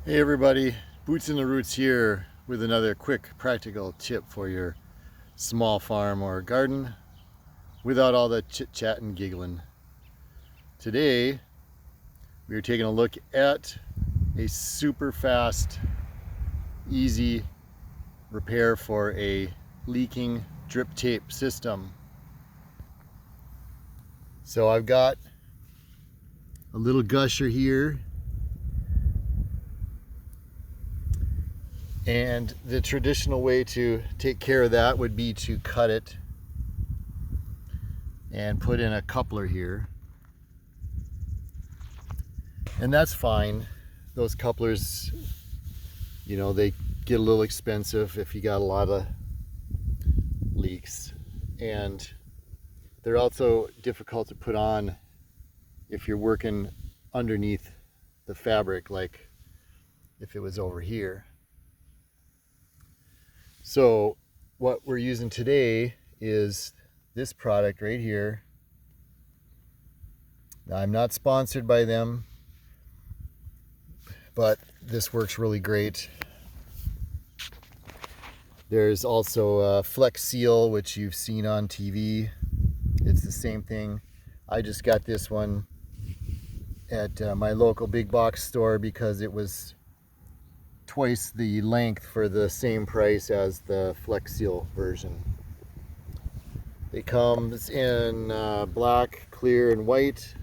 Hey everybody, Boots in the Roots here with another quick practical tip for your small farm or garden without all the chit chat and giggling. Today we are taking a look at a super fast, easy repair for a leaking drip tape system. So I've got a little gusher here, and the traditional way to take care of that would be to cut it and put in a coupler here. And that's fine. Those couplers, they get a little expensive if you got a lot of leaks. And they're also difficult to put on if you're working underneath the fabric, like if it was over here. So what we're using today is this product right here. Now, I'm not sponsored by them, but this works really great. There's also Flex Seal, which you've seen on TV. It's the same thing. I just got this one at my local big box store because it was twice the length for the same price as the Flex Seal version. It comes in black, clear, and white.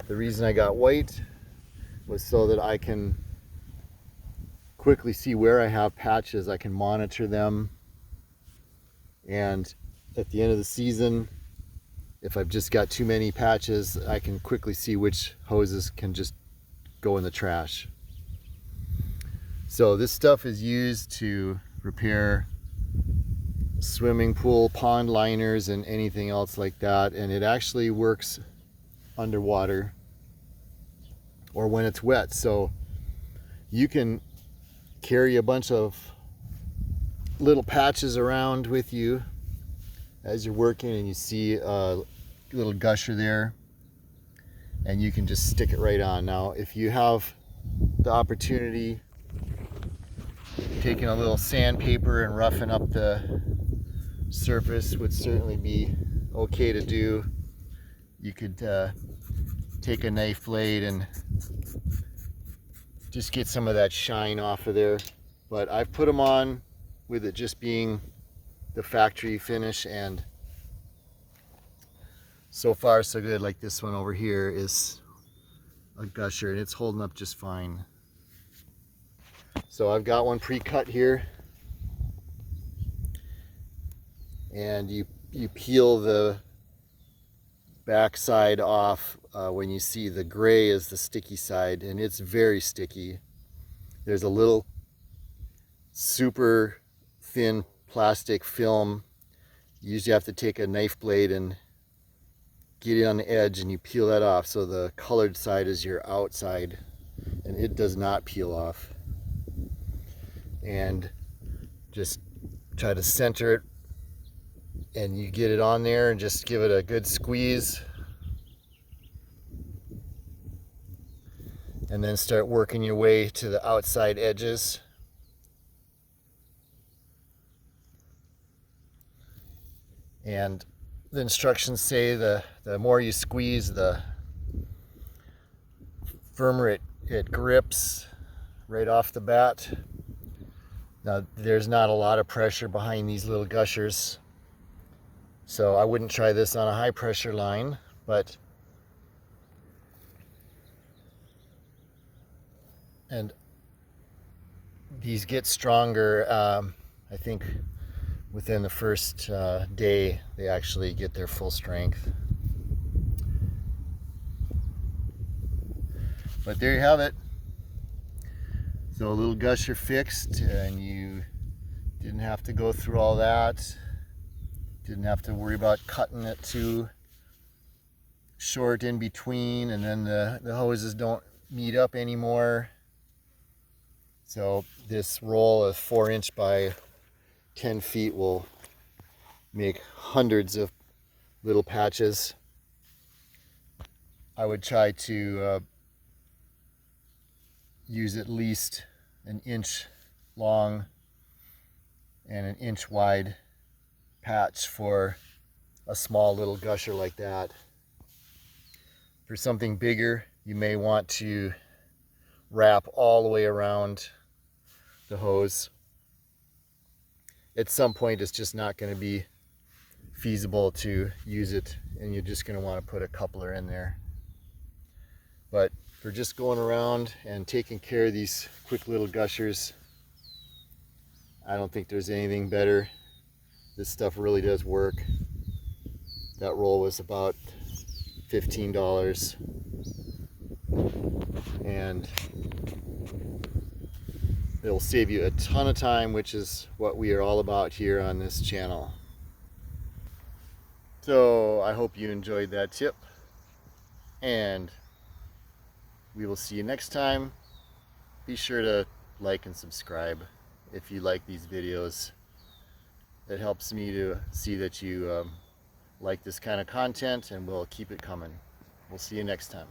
The reason I got white was so that I can quickly see where I have patches. I can monitor them, and at the end of the season, if I've just got too many patches, I can quickly see which hoses can just go in the trash. So this stuff is used to repair swimming pool, pond liners, and anything else like that, and it actually works underwater or when it's wet. So you can carry a bunch of little patches around with you as you're working, and you see a little gusher there, and you can just stick it right on. Now, if you have the opportunity, taking a little sandpaper and roughing up the surface would certainly be okay to do. You could take a knife blade and just get some of that shine off of there. But I've put them on with it just being the factory finish, and so far so good. Like this one over here is a gusher and it's holding up just fine. So I've got one pre-cut here, and you peel the back side off when you see the gray is the sticky side, and it's very sticky. There's a little super thin plastic film. You usually have to take a knife blade and get it on the edge, and you peel that off. So the colored side is your outside, and it does not peel off. And just try to center it, and you get it on there and just give it a good squeeze, and then start working your way to the outside edges. And the instructions say the more you squeeze, the firmer it grips right off the bat. Now, there's not a lot of pressure behind these little gushers, so I wouldn't try this on a high pressure line, and these get stronger. I think within the first day they actually get their full strength. But there you have it. So a little gusher fixed, and you didn't have to go through all that. Didn't have to worry about cutting it too short in between, and then the hoses don't meet up anymore. So this roll of 4" by 10 feet will make hundreds of little patches. I would try to use at least an inch long and an inch wide patch for a small little gusher like that. For something bigger, you may want to wrap all the way around the hose. At some point, it's just not going to be feasible to use it, and you're just going to want to put a coupler in there. But for just going around and taking care of these quick little gushers, I don't think there's anything better. This stuff really does work. That roll was about $15, and it'll save you a ton of time, which is what we are all about here on this channel. So I hope you enjoyed that tip, and we will see you next time. Be sure to like and subscribe if you like these videos. It helps me to see that you like this kind of content, and we'll keep it coming. We'll see you next time.